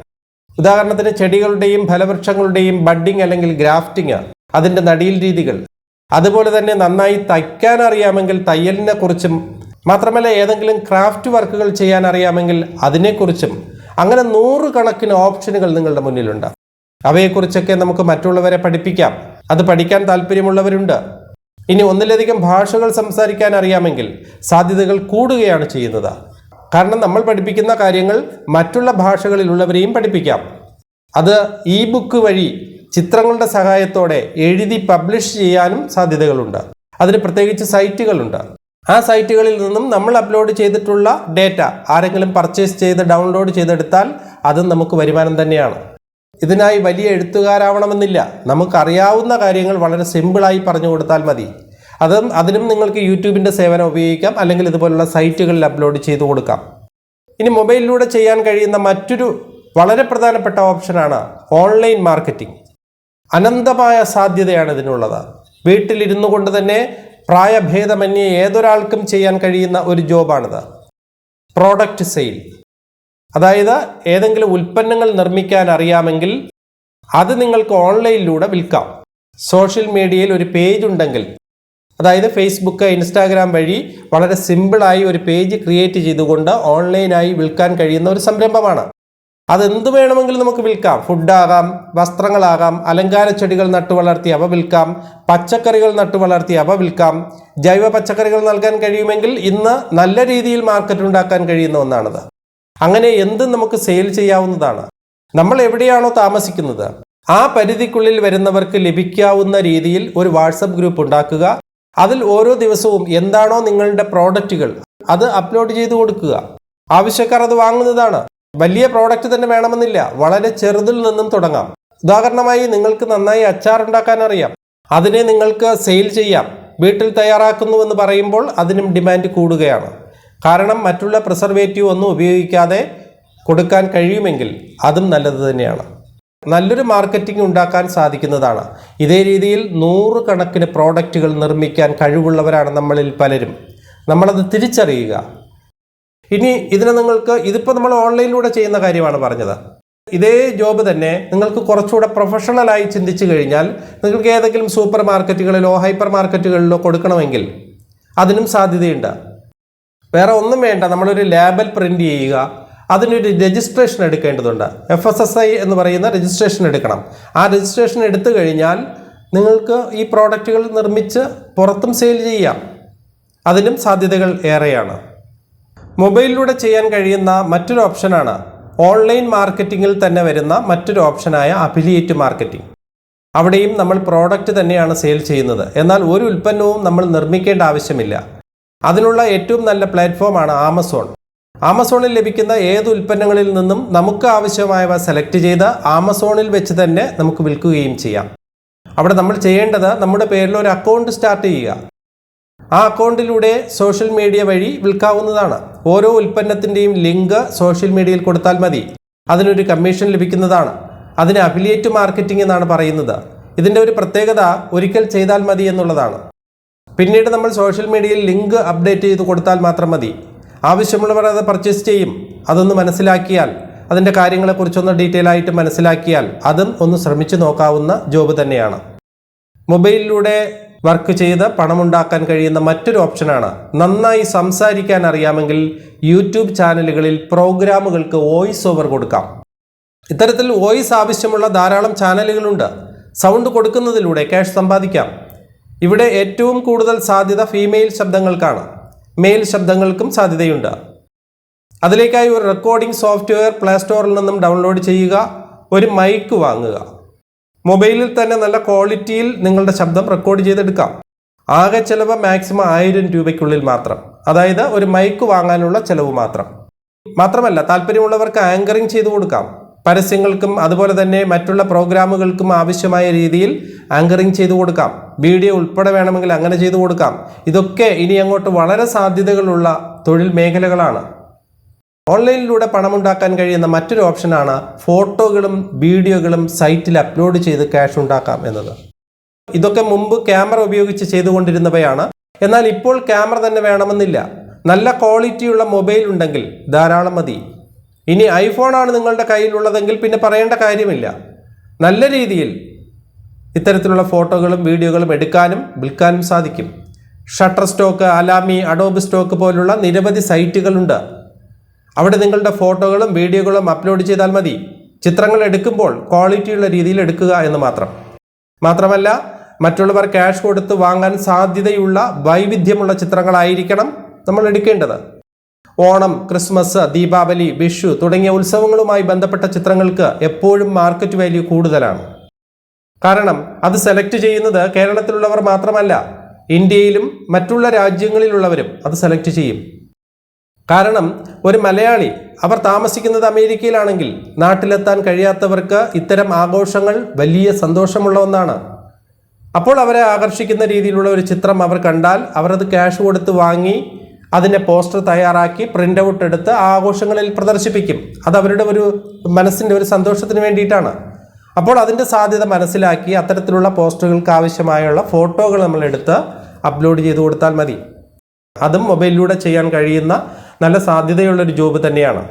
ഉദാഹരണത്തിന് ചെടികളുടെയും ഫലവൃക്ഷങ്ങളുടെയും ബഡ്ഡിങ് അല്ലെങ്കിൽ ഗ്രാഫ്റ്റിംഗ്, അതിൻ്റെ നടീൽ രീതികൾ, അതുപോലെ തന്നെ നന്നായി തയ്ക്കാൻ അറിയാമെങ്കിൽ തയ്യലിനെ കുറിച്ചും, മാത്രമല്ല ഏതെങ്കിലും ക്രാഫ്റ്റ് വർക്കുകൾ ചെയ്യാൻ അറിയാമെങ്കിൽ അതിനെക്കുറിച്ചും, അങ്ങനെ 100 കണക്കിന് ഓപ്ഷനുകൾ നിങ്ങളുടെ മുന്നിലുണ്ട്. അവയെക്കുറിച്ചൊക്കെ നമുക്ക് മറ്റുള്ളവരെ പഠിപ്പിക്കാം. അത് പഠിക്കാൻ താല്പര്യമുള്ളവരുണ്ട്. ഇനി ഒന്നിലധികം ഭാഷകൾ സംസാരിക്കാൻ അറിയാമെങ്കിൽ സാധ്യതകൾ കൂടുകയാണ് ചെയ്യുന്നത്. കാരണം നമ്മൾ പഠിപ്പിക്കുന്ന കാര്യങ്ങൾ മറ്റുള്ള ഭാഷകളിലുള്ളവരെയും പഠിപ്പിക്കാം. അത് ഇ ബുക്ക് വഴി ചിത്രങ്ങളുടെ സഹായത്തോടെ എഴുതി പബ്ലിഷ് ചെയ്യാനും സാധ്യതകളുണ്ട്. അതിന് പ്രത്യേകിച്ച് സൈറ്റുകളുണ്ട്. ആ സൈറ്റുകളിൽ നിന്നും നമ്മൾ അപ്ലോഡ് ചെയ്തിട്ടുള്ള ഡേറ്റ ആരെങ്കിലും പർച്ചേസ് ചെയ്ത് ഡൗൺലോഡ് ചെയ്തെടുത്താൽ അതും നമുക്ക് വരുമാനം തന്നെയാണ്. ഇതിനായി വലിയ എഴുത്തുകാരാവണമെന്നില്ല. നമുക്കറിയാവുന്ന കാര്യങ്ങൾ വളരെ സിമ്പിളായി പറഞ്ഞു കൊടുത്താൽ മതി. അതിനും നിങ്ങൾക്ക് യൂട്യൂബിൻ്റെ സേവനം ഉപയോഗിക്കാം, അല്ലെങ്കിൽ ഇതുപോലുള്ള സൈറ്റുകളിൽ അപ്ലോഡ് ചെയ്തു കൊടുക്കാം. ഇനി മൊബൈലിലൂടെ ചെയ്യാൻ കഴിയുന്ന മറ്റൊരു വളരെ പ്രധാനപ്പെട്ട ഓപ്ഷനാണ് ഓൺലൈൻ മാർക്കറ്റിംഗ്. അനന്തമായ സാധ്യതയാണ് ഇതിനുള്ളത്. വീട്ടിലിരുന്നു കൊണ്ട് തന്നെ പ്രായഭേദമന്യേ ഏതൊരാൾക്കും ചെയ്യാൻ കഴിയുന്ന ഒരു ജോബാണിത്. Product sale. അതായത് ഏതെങ്കിലും ഉൽപ്പന്നങ്ങൾ നിർമ്മിക്കാൻ അറിയാമെങ്കിൽ അത് നിങ്ങൾക്ക് ഓൺലൈനിലൂടെ വിൽക്കാം. സോഷ്യൽ മീഡിയയിൽ ഒരു പേജ് ഉണ്ടെങ്കിൽ, അതായത് ഫേസ്ബുക്ക്, ഇൻസ്റ്റാഗ്രാം വഴി വളരെ സിമ്പിളായി ഒരു പേജ് ക്രിയേറ്റ് ചെയ്തുകൊണ്ട് ഓൺലൈനായി വിൽക്കാൻ കഴിയുന്ന ഒരു സംരംഭമാണ്. അതെന്ത് വേണമെങ്കിലും നമുക്ക് വിൽക്കാം. ഫുഡാകാം, വസ്ത്രങ്ങളാകാം, അലങ്കാര ചെടികൾ നട്ടുവളർത്തി അവ വിൽക്കാം, പച്ചക്കറികൾ നട്ടുവളർത്തി അവ വിൽക്കാം. ജൈവ പച്ചക്കറികൾ നൽകാൻ കഴിയുമെങ്കിൽ ഇന്ന് നല്ല രീതിയിൽ മാർക്കറ്റ് ഉണ്ടാക്കാൻ കഴിയുന്ന ഒന്നാണത്. അങ്ങനെ എന്തും നമുക്ക് സെയിൽ ചെയ്യാവുന്നതാണ്. നമ്മൾ എവിടെയാണോ താമസിക്കുന്നത് ആ പരിധിക്കുള്ളിൽ വരുന്നവർക്ക് ലഭിക്കാവുന്ന രീതിയിൽ ഒരു വാട്സപ്പ് ഗ്രൂപ്പ് ഉണ്ടാക്കുക. അതിൽ ഓരോ ദിവസവും എന്താണോ നിങ്ങളുടെ പ്രോഡക്റ്റുകൾ അത് അപ്ലോഡ് ചെയ്ത് കൊടുക്കുക. ആവശ്യക്കാർ അത് വാങ്ങുന്നതാണ്. വലിയ പ്രോഡക്റ്റ് തന്നെ വേണമെന്നില്ല, വളരെ ചെറുതിൽ നിന്നും തുടങ്ങാം. ഉദാഹരണമായി നിങ്ങൾക്ക് നന്നായി അച്ചാർ ഉണ്ടാക്കാൻ അറിയാം, അതിനെ നിങ്ങൾക്ക് സെയിൽ ചെയ്യാം. വീട്ടിൽ തയ്യാറാക്കുന്നുവെന്ന് പറയുമ്പോൾ അതിനും ഡിമാൻഡ് കൂടുകയാണ്. കാരണം മറ്റുള്ള പ്രിസർവേറ്റീവ് ഒന്നും ഉപയോഗിക്കാതെ കൊടുക്കാൻ കഴിയുമെങ്കിൽ അതും നല്ലത് തന്നെയാണ്. നല്ലൊരു മാർക്കറ്റിംഗ് ഉണ്ടാക്കാൻ സാധിക്കുന്നതാണ്. ഇതേ രീതിയിൽ 100 കണക്കിന് പ്രോഡക്റ്റുകൾ നിർമ്മിക്കാൻ കഴിവുള്ളവരാണ് നമ്മളിൽ പലരും. നമ്മളത് തിരിച്ചറിയുക. ഇനി ഇതിപ്പോൾ നമ്മൾ ഓൺലൈനിലൂടെ ചെയ്യുന്ന കാര്യമാണ് പറഞ്ഞത്. ഇതേ ജോബ് തന്നെ നിങ്ങൾക്ക് കുറച്ചുകൂടെ പ്രൊഫഷണലായി ചിന്തിച്ചു കഴിഞ്ഞാൽ നിങ്ങൾക്ക് ഏതെങ്കിലും സൂപ്പർ മാർക്കറ്റുകളിലോ ഹൈപ്പർ മാർക്കറ്റുകളിലോ കൊടുക്കണമെങ്കിൽ അതിനും സാധ്യതയുണ്ട്. വേറെ ഒന്നും വേണ്ട, നമ്മളൊരു ലേബൽ പ്രിന്റ് ചെയ്യുക, അതിനൊരു രജിസ്ട്രേഷൻ എടുക്കേണ്ടതുണ്ട്. FSSAI എന്ന് പറയുന്ന രജിസ്ട്രേഷൻ എടുക്കണം. ആ രജിസ്ട്രേഷൻ എടുത്തു കഴിഞ്ഞാൽ നിങ്ങൾക്ക് ഈ പ്രോഡക്റ്റുകൾ നിർമ്മിച്ച് പുറത്തും സെയിൽ ചെയ്യാം. അതിനും സാധ്യതകൾ ഏറെയാണ്. മൊബൈലിലൂടെ ചെയ്യാൻ കഴിയുന്ന മറ്റൊരു ഓപ്ഷനാണ് ഓൺലൈൻ മാർക്കറ്റിങ്ങിൽ തന്നെ വരുന്ന മറ്റൊരു ഓപ്ഷനായ അഫിലിയേറ്റ് മാർക്കറ്റിംഗ്. അവിടെയും നമ്മൾ പ്രോഡക്റ്റ് തന്നെയാണ് സെയിൽ ചെയ്യുന്നത്. എന്നാൽ ഒരു ഉൽപ്പന്നവും നമ്മൾ നിർമ്മിക്കേണ്ട ആവശ്യമില്ല. അതിനുള്ള ഏറ്റവും നല്ല പ്ലാറ്റ്ഫോമാണ് ആമസോൺ. ആമസോണിൽ ലഭിക്കുന്ന ഏത് ഉൽപ്പന്നങ്ങളിൽ നിന്നും നമുക്ക് ആവശ്യമായവ സെലക്ട് ചെയ്ത് ആമസോണിൽ വെച്ച് തന്നെ നമുക്ക് വിൽക്കുകയും ചെയ്യാം. അവിടെ നമ്മൾ ചെയ്യേണ്ടത് നമ്മുടെ പേരിൽ ഒരു അക്കൗണ്ട് സ്റ്റാർട്ട് ചെയ്യുക. ആ അക്കൗണ്ടിലൂടെ സോഷ്യൽ മീഡിയ വഴി വിൽക്കാവുന്നതാണ്. ഓരോ ഉൽപ്പന്നത്തിൻ്റെയും ലിങ്ക് സോഷ്യൽ മീഡിയയിൽ കൊടുത്താൽ മതി. അതിനൊരു കമ്മീഷൻ ലഭിക്കുന്നതാണ്. അതിന് അഫിലിയേറ്റ് മാർക്കറ്റിംഗ് എന്നാണ് പറയുന്നത്. ഇതിൻ്റെ ഒരു പ്രത്യേകത ഒരിക്കൽ ചെയ്താൽ മതി എന്നുള്ളതാണ്. പിന്നീട് നമ്മൾ സോഷ്യൽ മീഡിയയിൽ ലിങ്ക് അപ്ഡേറ്റ് ചെയ്ത് കൊടുത്താൽ മാത്രം മതി. ആവശ്യമുള്ളവർ അത് പർച്ചേസ് ചെയ്യും. അതൊന്ന് മനസ്സിലാക്കിയാൽ, അതിൻ്റെ കാര്യങ്ങളെക്കുറിച്ചൊന്ന് ഡീറ്റെയിൽ ആയിട്ട് മനസ്സിലാക്കിയാൽ അതും ഒന്ന് ശ്രമിച്ചു നോക്കാവുന്ന ജോബ് തന്നെയാണ്. മൊബൈലിലൂടെ വർക്ക് ചെയ്ത് പണമുണ്ടാക്കാൻ കഴിയുന്ന മറ്റൊരു ഓപ്ഷനാണ് നന്നായി സംസാരിക്കാൻ അറിയാമെങ്കിൽ യൂട്യൂബ് ചാനലുകളിൽ പ്രോഗ്രാമുകൾക്ക് വോയിസ് ഓവർ കൊടുക്കാം. ഇത്തരത്തിൽ വോയിസ് ആവശ്യമുള്ള ധാരാളം ചാനലുകളുണ്ട്. സൗണ്ട് കൊടുക്കുന്നതിലൂടെ ക്യാഷ് സമ്പാദിക്കാം. ഇവിടെ ഏറ്റവും കൂടുതൽ സാധ്യത ഫീമെയിൽ ശബ്ദങ്ങൾക്കാണ്. മെയിൽ ശബ്ദങ്ങൾക്കും സാധ്യതയുണ്ട്. അതിലേക്കായി ഒരു റെക്കോർഡിംഗ് സോഫ്റ്റ്വെയർ പ്ലേ സ്റ്റോറിൽ നിന്നും ഡൗൺലോഡ് ചെയ്യുക. ഒരു മൈക്ക് വാങ്ങുക. മൊബൈലിൽ തന്നെ നല്ല ക്വാളിറ്റിയിൽ നിങ്ങളുടെ ശബ്ദം റെക്കോർഡ് ചെയ്തെടുക്കാം. ആകെ ചിലവ് മാക്സിമം 1000 രൂപയ്ക്കുള്ളിൽ മാത്രം. അതായത് ഒരു മൈക്ക് വാങ്ങാനുള്ള ചിലവ് മാത്രം. മാത്രമല്ല താല്പര്യമുള്ളവർക്ക് ആങ്കറിംഗ് ചെയ്തു കൊടുക്കാം. പരസ്യങ്ങൾക്കും അതുപോലെ തന്നെ മറ്റുള്ള പ്രോഗ്രാമുകൾക്കും ആവശ്യമായ രീതിയിൽ ആങ്കറിംഗ് ചെയ്തു കൊടുക്കാം. വീഡിയോ ഉൾപ്പെടെ വേണമെങ്കിൽ അങ്ങനെ ചെയ്തു കൊടുക്കാം. ഇതൊക്കെ ഇനി അങ്ങോട്ട് വളരെ സാധ്യതകളുള്ള തൊഴിൽ മേഖലകളാണ്. ഓൺലൈനിലൂടെ പണമുണ്ടാക്കാൻ കഴിയുന്ന മറ്റൊരു ഓപ്ഷനാണ് ഫോട്ടോകളും വീഡിയോകളും സൈറ്റിൽ അപ്ലോഡ് ചെയ്ത് ക്യാഷ് ഉണ്ടാക്കാം എന്നത്. ഇതൊക്കെ മുമ്പ് ക്യാമറ ഉപയോഗിച്ച് ചെയ്തുകൊണ്ടിരുന്നവയാണ്. എന്നാൽ ഇപ്പോൾ ക്യാമറ തന്നെ വേണമെന്നില്ല. നല്ല ക്വാളിറ്റിയുള്ള മൊബൈൽ ഉണ്ടെങ്കിൽ ധാരാളം മതി. ഇനി ഐഫോണാണ് നിങ്ങളുടെ കയ്യിലുള്ളതെങ്കിൽ പിന്നെ പറയേണ്ട കാര്യമില്ല. നല്ല രീതിയിൽ ഇത്തരത്തിലുള്ള ഫോട്ടോകളും വീഡിയോകളും എടുക്കാനും വിൽക്കാനും സാധിക്കും. Shutter stock, Alami, Adobe stock പോലുള്ള നിരവധി സൈറ്റുകളുണ്ട്. അവിടെ നിങ്ങളുടെ ഫോട്ടോകളും വീഡിയോകളും അപ്ലോഡ് ചെയ്താൽ മതി. ചിത്രങ്ങൾ എടുക്കുമ്പോൾ ക്വാളിറ്റിയുള്ള രീതിയിൽ എടുക്കുക എന്ന് മാത്രമല്ല മറ്റുള്ളവർ ക്യാഷ് കൊടുത്ത് വാങ്ങാൻ സാധ്യതയുള്ള വൈവിധ്യമുള്ള ചിത്രങ്ങളായിരിക്കണം നമ്മൾ എടുക്കേണ്ടത്. ഓണം, ക്രിസ്മസ്, ദീപാവലി, വിഷു തുടങ്ങിയ ഉത്സവങ്ങളുമായി ബന്ധപ്പെട്ട ചിത്രങ്ങൾക്ക് എപ്പോഴും മാർക്കറ്റ് വാല്യൂ കൂടുതലാണ്. കാരണം അത് സെലക്ട് ചെയ്യുന്നത് കേരളത്തിലുള്ളവർ മാത്രമല്ല, ഇന്ത്യയിലും മറ്റുള്ള രാജ്യങ്ങളിലുള്ളവരും അത് സെലക്ട് ചെയ്യും. കാരണം ഒരു മലയാളി അവർ താമസിക്കുന്നത് അമേരിക്കയിലാണെങ്കിൽ നാട്ടിലെത്താൻ കഴിയാത്തവർക്ക് ഇത്തരം ആഘോഷങ്ങൾ വലിയ സന്തോഷമുള്ള ഒന്നാണ്. അപ്പോൾ അവരെ ആകർഷിക്കുന്ന രീതിയിലുള്ള ഒരു ചിത്രം അവർ കണ്ടാൽ അവർ അത് ക്യാഷ് കൊടുത്ത് വാങ്ങി അതിൻ്റെ പോസ്റ്റർ തയ്യാറാക്കി പ്രിൻ്റ് ഔട്ട് എടുത്ത് ആഘോഷങ്ങളിൽ പ്രദർശിപ്പിക്കും. അത് അവരുടെ ഒരു മനസ്സിൻ്റെ ഒരു സന്തോഷത്തിന് വേണ്ടിയിട്ടാണ്. അപ്പോൾ അതിൻ്റെ സാധ്യത മനസ്സിലാക്കി അത്തരത്തിലുള്ള പോസ്റ്ററുകൾക്ക് ആവശ്യമായുള്ള ഫോട്ടോകൾ നമ്മൾ എടുത്ത് അപ്ലോഡ് ചെയ്ത് കൊടുത്താൽ മതി. അതും മൊബൈലിലൂടെ ചെയ്യാൻ കഴിയുന്ന നല്ല സാധ്യതയുള്ളൊരു ജോബ് തന്നെയാണ്.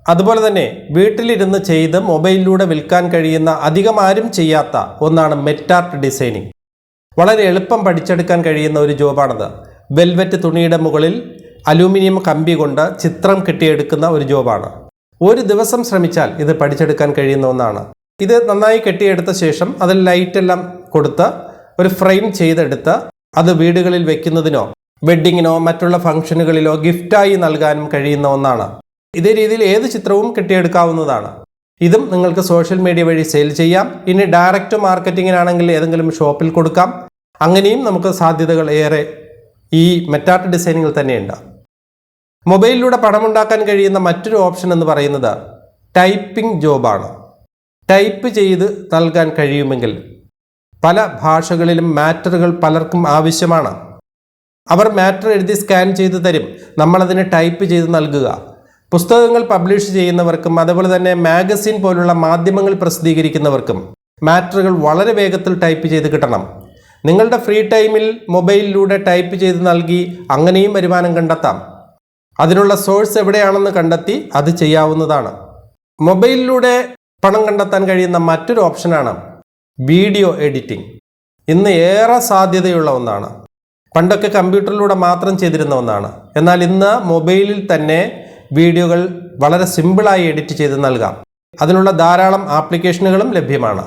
അതുപോലെ തന്നെ വീട്ടിലിരുന്ന് ചെയ്ത് മൊബൈലിലൂടെ വിൽക്കാൻ കഴിയുന്ന അധികം ആരും ചെയ്യാത്ത ഒന്നാണ് മെറ്റാർട്ട് ഡിസൈനിങ്. വളരെ എളുപ്പം പഠിച്ചെടുക്കാൻ കഴിയുന്ന ഒരു ജോബാണത്. വെൽവെറ്റ് തുണിയുടെ മുകളിൽ അലൂമിനിയം കമ്പി കൊണ്ട് ചിത്രം കെട്ടിയെടുക്കുന്ന ഒരു ജോബാണ്. ഒരു ദിവസം ശ്രമിച്ചാൽ ഇത് പഠിച്ചെടുക്കാൻ കഴിയുന്ന ഒന്നാണ്. ഇത് നന്നായി കെട്ടിയെടുത്ത ശേഷം അതിൽ ലൈറ്റെല്ലാം കൊടുത്ത് ഒരു ഫ്രെയിം ചെയ്തെടുത്ത് അത് വീടുകളിൽ വെക്കുന്നതിനോ വെഡ്ഡിങ്ങിനോ മറ്റുള്ള ഫംഗ്ഷനുകളിലോ ഗിഫ്റ്റായി നൽകാനും കഴിയുന്ന ഒന്നാണ്. ഇതേ രീതിയിൽ ഏത് ചിത്രവും കെട്ടിയെടുക്കാവുന്നതാണ്. ഇതും നിങ്ങൾക്ക് സോഷ്യൽ മീഡിയ വഴി സെയിൽ ചെയ്യാം. ഇനി ഡയറക്റ്റ് മാർക്കറ്റിങ്ങിനാണെങ്കിൽ ഏതെങ്കിലും ഷോപ്പിൽ കൊടുക്കാം. അങ്ങനെയും നമുക്ക് സാധ്യതകൾ ഏറെ ഈ മെറ്റാർട്ട് ഡിസൈനിങ്ങിൽ തന്നെയുണ്ട്. മൊബൈലിലൂടെ പണമുണ്ടാക്കാൻ കഴിയുന്ന മറ്റൊരു ഓപ്ഷൻ എന്ന് പറയുന്നത് ടൈപ്പിംഗ് ജോബാണ്. ടൈപ്പ് ചെയ്ത് നൽകാൻ കഴിയുമെങ്കിൽ പല ഭാഷകളിലും മാറ്ററുകൾ പലർക്കും ആവശ്യമാണ്. അവർ മാറ്റർ എഴുതി സ്കാൻ ചെയ്ത് തരും. നമ്മളതിന് ടൈപ്പ് ചെയ്ത് നൽകുക. പുസ്തകങ്ങൾ പബ്ലിഷ് ചെയ്യുന്നവർക്കും അതുപോലെ തന്നെ മാഗസിൻ പോലുള്ള മാധ്യമങ്ങൾ പ്രസിദ്ധീകരിക്കുന്നവർക്കും മാറ്ററുകൾ വളരെ വേഗത്തിൽ ടൈപ്പ് ചെയ്ത് കിട്ടണം. നിങ്ങളുടെ ഫ്രീ ടൈമിൽ മൊബൈലിലൂടെ ടൈപ്പ് ചെയ്ത് നൽകി അങ്ങനെയും വരുമാനം കണ്ടെത്താം. അതിനുള്ള സോഴ്സ് എവിടെയാണെന്ന് കണ്ടെത്തി അത് ചെയ്യാവുന്നതാണ്. മൊബൈലിലൂടെ പണം കണ്ടെത്താൻ കഴിയുന്ന മറ്റൊരു ഓപ്ഷനാണ് വീഡിയോ എഡിറ്റിംഗ്. ഇന്ന് ഏറെ സാധ്യതയുള്ള ഒന്നാണ്. പണ്ടൊക്കെ കമ്പ്യൂട്ടറിലൂടെ മാത്രം ചെയ്തിരുന്ന ഒന്നാണ്. എന്നാൽ ഇന്ന് മൊബൈലിൽ തന്നെ വീഡിയോകൾ വളരെ സിമ്പിളായി എഡിറ്റ് ചെയ്ത് നൽകാം. അതിനുള്ള ധാരാളം ആപ്ലിക്കേഷനുകളും ലഭ്യമാണ്.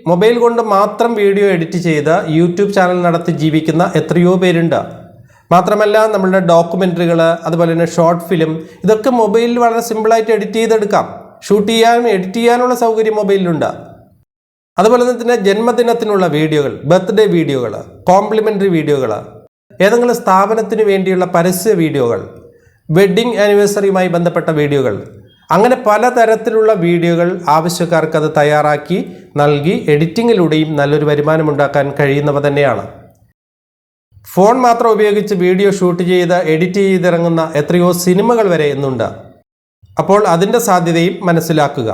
മൊബൈൽ കൊണ്ട് മാത്രം വീഡിയോ എഡിറ്റ് ചെയ്ത് യൂട്യൂബ് ചാനൽ നടത്തി ജീവിക്കുന്ന എത്രയോ പേരുണ്ട്. മാത്രമല്ല നമ്മളുടെ ഡോക്യുമെൻ്ററികൾ, അതുപോലെ തന്നെ ഷോർട്ട് ഫിലിം, ഇതൊക്കെ മൊബൈലിൽ വളരെ സിമ്പിളായിട്ട് എഡിറ്റ് ചെയ്തെടുക്കാം. ഷൂട്ട് ചെയ്യാനും എഡിറ്റ് ചെയ്യാനുള്ള സൗകര്യം മൊബൈലിലുണ്ട്. അതുപോലെ തന്നെ ജന്മദിനത്തിനുള്ള വീഡിയോകൾ, ബർത്ത്ഡേ വീഡിയോകൾ, കോംപ്ലിമെൻ്ററി വീഡിയോകൾ, ഏതെങ്കിലും സ്ഥാപനത്തിന് വേണ്ടിയുള്ള പരസ്യ വീഡിയോകൾ, വെഡ്ഡിംഗ് ആനിവേഴ്സറിയുമായി ബന്ധപ്പെട്ട വീഡിയോകൾ, അങ്ങനെ പലതരത്തിലുള്ള വീഡിയോകൾ ആവശ്യക്കാർക്ക് അത് തയ്യാറാക്കി നൽകി എഡിറ്റിങ്ങിലൂടെയും നല്ലൊരു വരുമാനം ഉണ്ടാക്കാൻ കഴിയുന്നവ തന്നെയാണ്. ഫോൺ മാത്രം ഉപയോഗിച്ച് വീഡിയോ ഷൂട്ട് ചെയ്ത് എഡിറ്റ് ചെയ്തിറങ്ങുന്ന എത്രയോ സിനിമകൾ വരെ ഇന്നുണ്ട്. അപ്പോൾ അതിൻ്റെ സാധ്യതയും മനസ്സിലാക്കുക.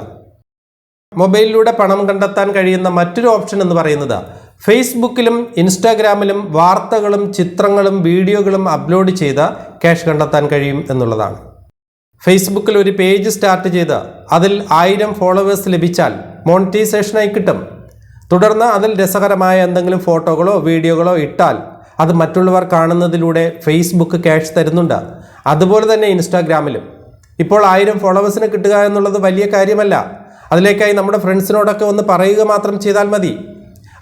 മൊബൈലിലൂടെ പണം കണ്ടെത്താൻ കഴിയുന്ന മറ്റൊരു ഓപ്ഷൻ എന്ന് പറയുന്നത് ഫേസ്ബുക്കിലും ഇൻസ്റ്റാഗ്രാമിലും വാർത്തകളും ചിത്രങ്ങളും വീഡിയോകളും അപ്ലോഡ് ചെയ്ത് ക്യാഷ് കണ്ടെത്താൻ കഴിയും എന്നുള്ളതാണ്. ഫേസ്ബുക്കിൽ ഒരു പേജ് സ്റ്റാർട്ട് ചെയ്ത് അതിൽ 1000 ഫോളോവേഴ്സ് ലഭിച്ചാൽ മോണിറ്റൈസേഷനായി കിട്ടും. തുടർന്ന് അതിൽ രസകരമായ എന്തെങ്കിലും ഫോട്ടോകളോ വീഡിയോകളോ ഇട്ടാൽ അത് മറ്റുള്ളവർ കാണുന്നതിലൂടെ ഫേസ്ബുക്ക് ക്യാഷ് തരുന്നുണ്ട്. അതുപോലെ തന്നെ ഇൻസ്റ്റാഗ്രാമിലും ഇപ്പോൾ 1000 ഫോളോവേഴ്സിന് കിട്ടുക എന്നുള്ളത് വലിയ കാര്യമല്ല. അതിലേക്കായി നമ്മുടെ ഫ്രണ്ട്സിനോടൊക്കെ ഒന്ന് പറയുക മാത്രം ചെയ്താൽ മതി.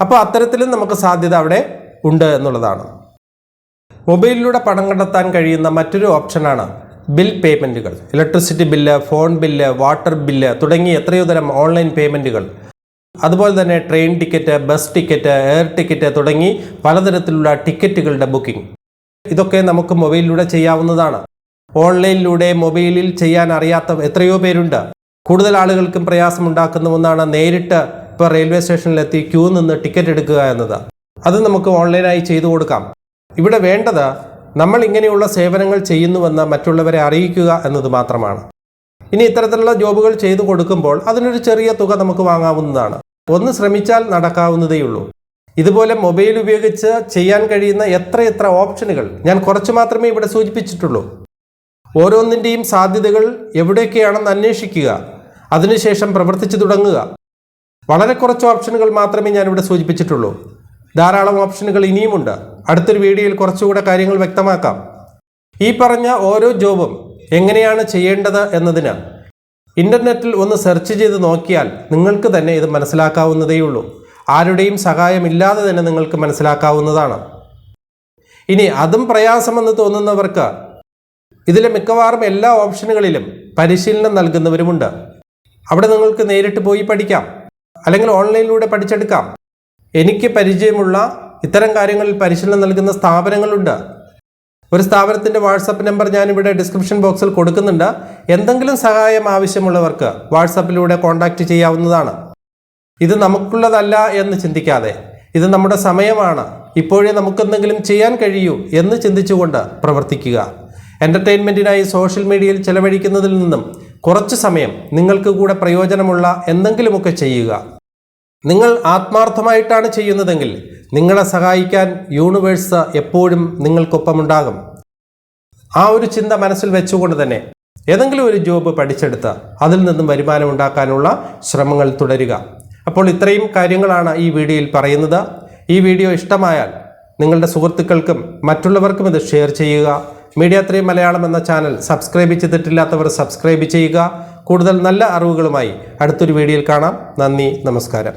അപ്പോൾ അത്തരത്തിലും നമുക്ക് സാധ്യത അവിടെ ഉണ്ട് എന്നുള്ളതാണ്. മൊബൈലിലൂടെ പണം കണ്ടെത്താൻ കഴിയുന്ന മറ്റൊരു ഓപ്ഷനാണ് ബിൽ പേയ്മെൻറ്റുകൾ. Electricity bill, phone bill, water bill തുടങ്ങി എത്രയോ തരം ഓൺലൈൻ പേയ്മെൻറ്റുകൾ. അതുപോലെ തന്നെ train ticket, bus ticket, air ticket തുടങ്ങി പലതരത്തിലുള്ള ടിക്കറ്റുകളുടെ ബുക്കിംഗ്. ഇതൊക്കെ നമുക്ക് മൊബൈലിലൂടെ ചെയ്യാവുന്നതാണ്. ഓൺലൈനിലൂടെ മൊബൈലിൽ ചെയ്യാൻ അറിയാത്ത എത്രയോ പേരുണ്ട്. കൂടുതൽ ആളുകൾക്കും പ്രയാസമുണ്ടാക്കുന്ന ഒന്നാണ് നേരിട്ട് ഇപ്പോൾ റെയിൽവേ സ്റ്റേഷനിലെത്തി ക്യൂ നിന്ന് ടിക്കറ്റ് എടുക്കുക എന്നത്. അത് നമുക്ക് ഓൺലൈനായി ചെയ്തു കൊടുക്കാം. ഇവിടെ വേണ്ടത് നമ്മൾ ഇങ്ങനെയുള്ള സേവനങ്ങൾ ചെയ്യുന്നുവെന്ന് മറ്റുള്ളവരെ അറിയിക്കുക എന്നത് മാത്രമാണ്. ഇനി ഇത്തരത്തിലുള്ള ജോബുകൾ ചെയ്തു കൊടുക്കുമ്പോൾ അതിനൊരു ചെറിയ തുക നമുക്ക് വാങ്ങാവുന്നതാണ്. ഒന്ന് ശ്രമിച്ചാൽ നടക്കാവുന്നതേയുള്ളൂ. ഇതുപോലെ മൊബൈൽ ഉപയോഗിച്ച് ചെയ്യാൻ കഴിയുന്ന എത്ര ഓപ്ഷനുകൾ ഞാൻ കുറച്ച് മാത്രമേ ഇവിടെ സൂചിപ്പിച്ചിട്ടുള്ളൂ. ഓരോന്നിൻ്റെയും സാധ്യതകൾ എവിടെയൊക്കെയാണെന്ന് അന്വേഷിക്കുക, അതിനുശേഷം പ്രവർത്തിച്ചു തുടങ്ങുക. വളരെ കുറച്ച് ഓപ്ഷനുകൾ മാത്രമേ ഞാനിവിടെ സൂചിപ്പിച്ചിട്ടുള്ളൂ. ധാരാളം ഓപ്ഷനുകൾ ഇനിയുമുണ്ട്. അടുത്തൊരു വീഡിയോയിൽ കുറച്ചുകൂടെ കാര്യങ്ങൾ വ്യക്തമാക്കാം. ഈ പറഞ്ഞ ഓരോ ജോബും എങ്ങനെയാണ് ചെയ്യേണ്ടത് എന്നതിന് ഇൻ്റർനെറ്റിൽ ഒന്ന് സെർച്ച് ചെയ്ത് നോക്കിയാൽ നിങ്ങൾക്ക് തന്നെ ഇത് മനസ്സിലാക്കാവുന്നതേയുള്ളൂ. ആരുടെയും സഹായമില്ലാതെ തന്നെ നിങ്ങൾക്ക് മനസ്സിലാക്കാവുന്നതാണ്. ഇനി അതും പ്രയാസമെന്ന് തോന്നുന്നവർക്ക് ഇതിലെ മിക്കവാറും എല്ലാ ഓപ്ഷനുകളിലും പരിശീലനം നൽകുന്നവരുമുണ്ട്. അവിടെ നിങ്ങൾക്ക് നേരിട്ട് പോയി പഠിക്കാം, അല്ലെങ്കിൽ ഓൺലൈനിലൂടെ പഠിച്ചെടുക്കാം. എനിക്ക് പരിചയമുള്ള ഇത്തരം കാര്യങ്ങളിൽ പരിശീലനം നൽകുന്ന സ്ഥാപനങ്ങളുണ്ട്. ഒരു സ്ഥാപനത്തിൻ്റെ വാട്സപ്പ് നമ്പർ ഞാനിവിടെ ഡിസ്ക്രിപ്ഷൻ ബോക്സിൽ കൊടുക്കുന്നുണ്ട്. എന്തെങ്കിലും സഹായം ആവശ്യമുള്ളവർക്ക് വാട്സപ്പിലൂടെ കോൺടാക്റ്റ് ചെയ്യാവുന്നതാണ്. ഇത് നമുക്കുള്ളതല്ല എന്ന് ചിന്തിക്കാതെ, ഇത് നമ്മുടെ സമയമാണ്, ഇപ്പോഴേ നമുക്കെന്തെങ്കിലും ചെയ്യാൻ കഴിയൂ എന്ന് ചിന്തിച്ചുകൊണ്ട് പ്രവർത്തിക്കുക. എൻ്റർടൈൻമെൻറ്റിനായി സോഷ്യൽ മീഡിയയിൽ ചെലവഴിക്കുന്നതിൽ നിന്നും കുറച്ച് സമയം നിങ്ങൾക്ക് കൂടെ പ്രയോജനമുള്ള എന്തെങ്കിലുമൊക്കെ ചെയ്യുക. നിങ്ങൾ ആത്മാർത്ഥമായിട്ടാണ് ചെയ്യുന്നതെങ്കിൽ നിങ്ങളെ സഹായിക്കാൻ യൂണിവേഴ്സ് എപ്പോഴും നിങ്ങൾക്കൊപ്പമുണ്ടാകും. ആ ഒരു ചിന്ത മനസ്സിൽ വെച്ചുകൊണ്ട് തന്നെ ഏതെങ്കിലും ഒരു ജോബ് പഠിച്ചെടുത്ത് അതിൽ നിന്നും വരുമാനം ഉണ്ടാക്കാനുള്ള ശ്രമങ്ങൾ തുടരുക. അപ്പോൾ ഇത്രയും കാര്യങ്ങളാണ് ഈ വീഡിയോയിൽ പറയുന്നത്. ഈ വീഡിയോ ഇഷ്ടമായാൽ നിങ്ങളുടെ സുഹൃത്തുക്കൾക്കും മറ്റുള്ളവർക്കും ഇത് ഷെയർ ചെയ്യുക. മീഡിയ3 മലയാളം എന്ന ചാനൽ സബ്സ്ക്രൈബ് ചെയ്തിട്ടില്ലാത്തവർ സബ്സ്ക്രൈബ് ചെയ്യുക. കൂടുതൽ നല്ല അറിവുകളുമായി അടുത്തൊരു വീഡിയോയിൽ കാണാം. നന്ദി, നമസ്കാരം.